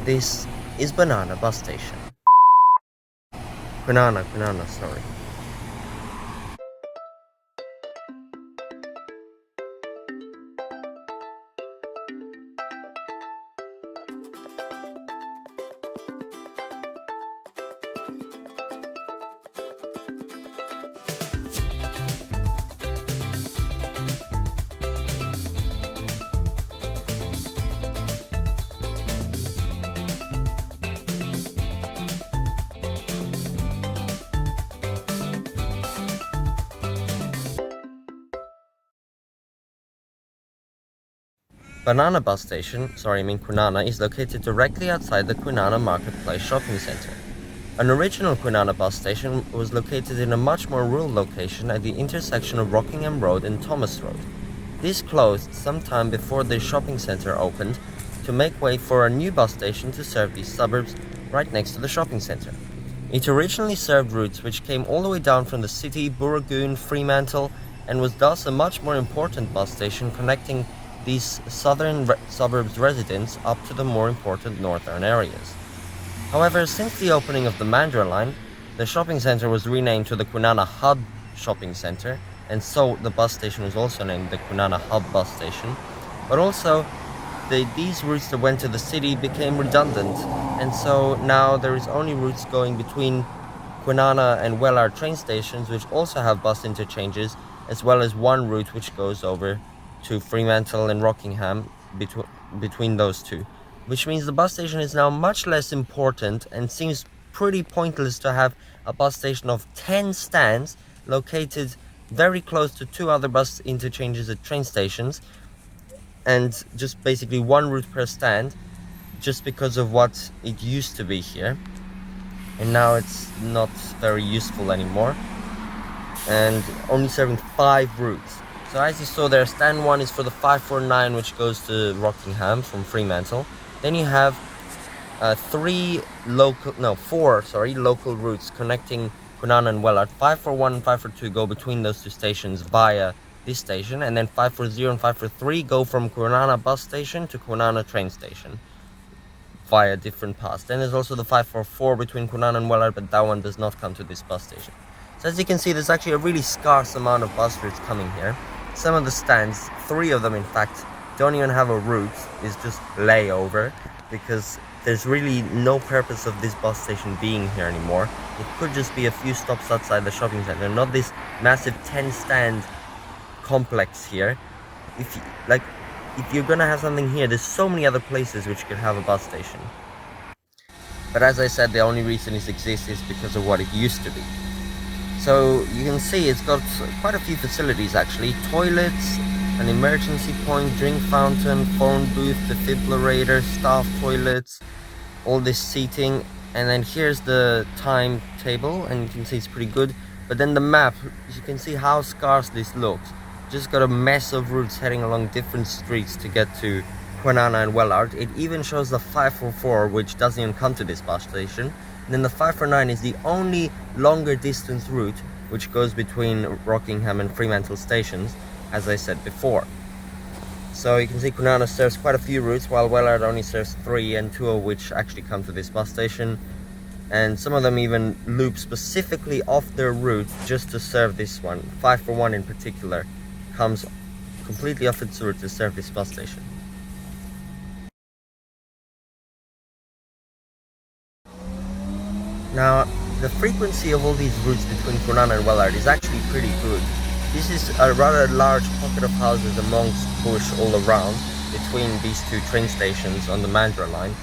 This is Banana bus station. Kwinana, sorry. Banana bus station, Kwinana, is located directly outside the Kwinana Marketplace shopping center. An original Kwinana bus station was located in a much more rural location at the intersection of Rockingham Road and Thomas Road. This closed sometime before the shopping center opened to make way for a new bus station to serve these suburbs right next to the shopping center. It originally served routes which came all the way down from the city, Booragoon, Fremantle, and was thus a much more important bus station connecting these southern suburbs residents up to the more important northern areas. However, since the opening of the Mandurah line, the shopping center was renamed to the Kwinana Hub Shopping Center, and so the bus station was also named the Kwinana Hub Bus Station. But also, these routes that went to the city became redundant, and so now there is only routes going between Kwinana and Wellard train stations, which also have bus interchanges, as well as one route which goes over to Fremantle and Rockingham between those two, which means the bus station is now much less important and seems pretty pointless to have a bus station of 10 stands located very close to two other bus interchanges at train stations, and just basically one route per stand, just because of what it used to be here, and now it's not very useful anymore, and only serving 5 routes. So as you saw there, stand 1 is for the 549, which goes to Rockingham from Fremantle. Then you have 4 local routes connecting Kwinana and Wellard. 541 and 542 go between those two stations via this station, and then 540 and 543 go from Kwinana bus station to Kwinana train station via different paths. Then there's also the 544 between Kwinana and Wellard, but that one does not come to this bus station. So as you can see, there's actually a really scarce amount of bus routes coming here. Some of the stands, 3 of them in fact, don't even have a route, it's just layover, because there's really no purpose of this bus station being here anymore. It could just be a few stops outside the shopping center, not this massive 10 stand complex here. If you're gonna have something here, there's so many other places which could have a bus station. But as I said, the only reason it exists is because of what it used to be. So you can see it's got quite a few facilities actually. Toilets, an emergency point, drink fountain, phone booth, defibrillator, staff toilets, all this seating. And then here's the timetable, and you can see it's pretty good. But then the map, you can see how scarce this looks. Just got a mess of routes heading along different streets to get to Kwinana and Wellard. It even shows the 544, which doesn't even come to this bus station. And then the 549 is the only longer distance route which goes between Rockingham and Fremantle stations, as I said before. So you can see Kwinana serves quite a few routes, while Wellard only serves 3, and 2 of which actually come to this bus station. And some of them even loop specifically off their route just to serve this one. 541 in particular comes completely off its route to serve this bus station. Now, the frequency of all these routes between Kwinana and Wellard is actually pretty good. This is a rather large pocket of houses amongst bush all around between these two train stations on the Mandurah line.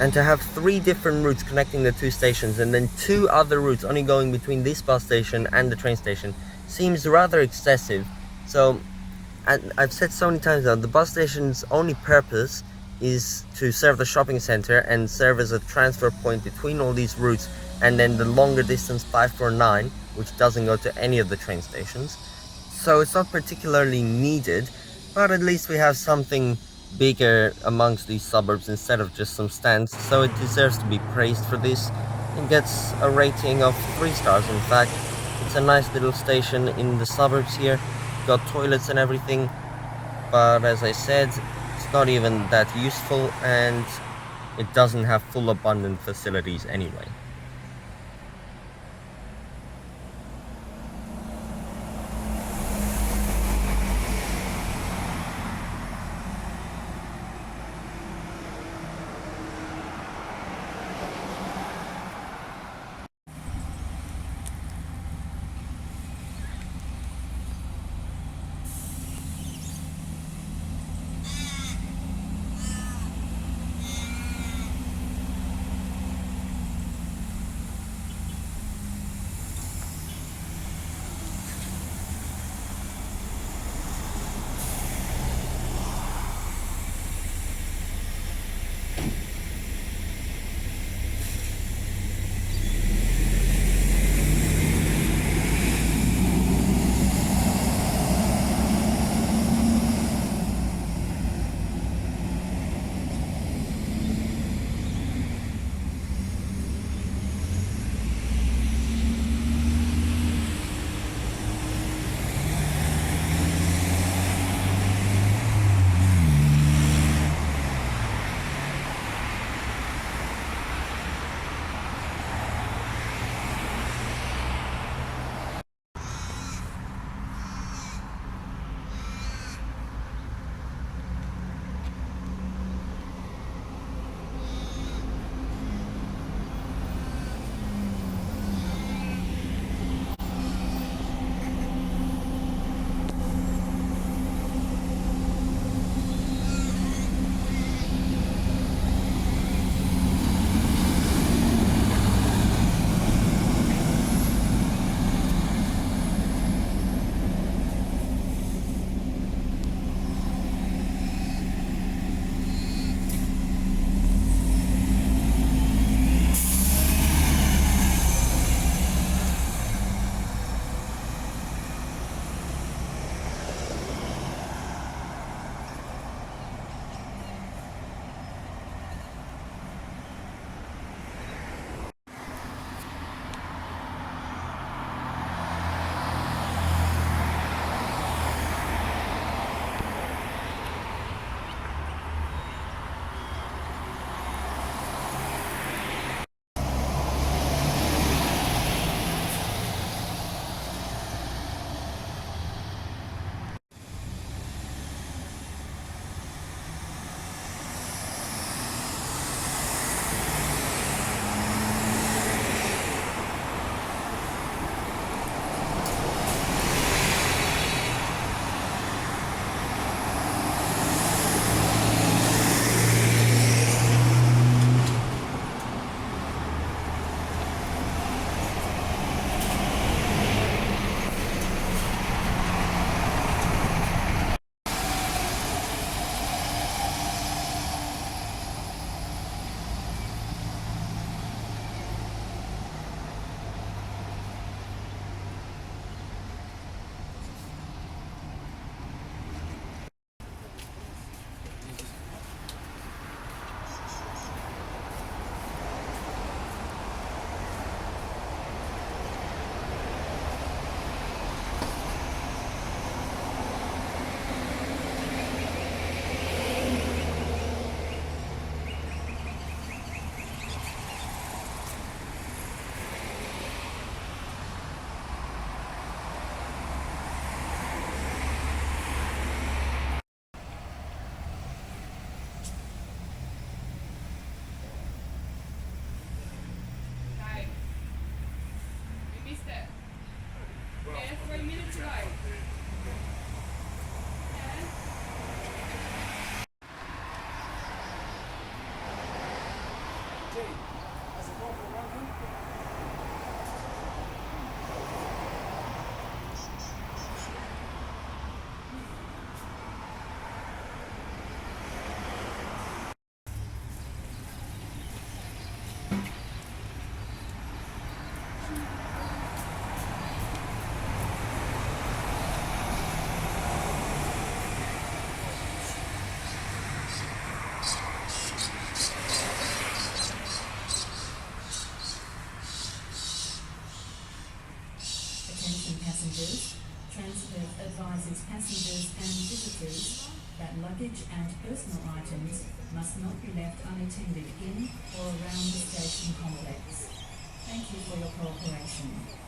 And to have 3 different routes connecting the 2 stations and then 2 other routes only going between this bus station and the train station seems rather excessive. So, I've said so many times now, the bus station's only purpose is to serve the shopping center and serve as a transfer point between all these routes, and then the longer distance 549, which doesn't go to any of the train stations. So it's not particularly needed, but at least we have something bigger amongst these suburbs instead of just some stands, so it deserves to be praised for this. It gets a rating of 3 stars in fact. It's a nice little station in the suburbs here, got toilets and everything, but as I said, it's not even that useful, and it doesn't have full abundant facilities anyway. Passengers, Transperth advises passengers and visitors that luggage and personal items must not be left unattended in or around the station complex. Thank you for your cooperation.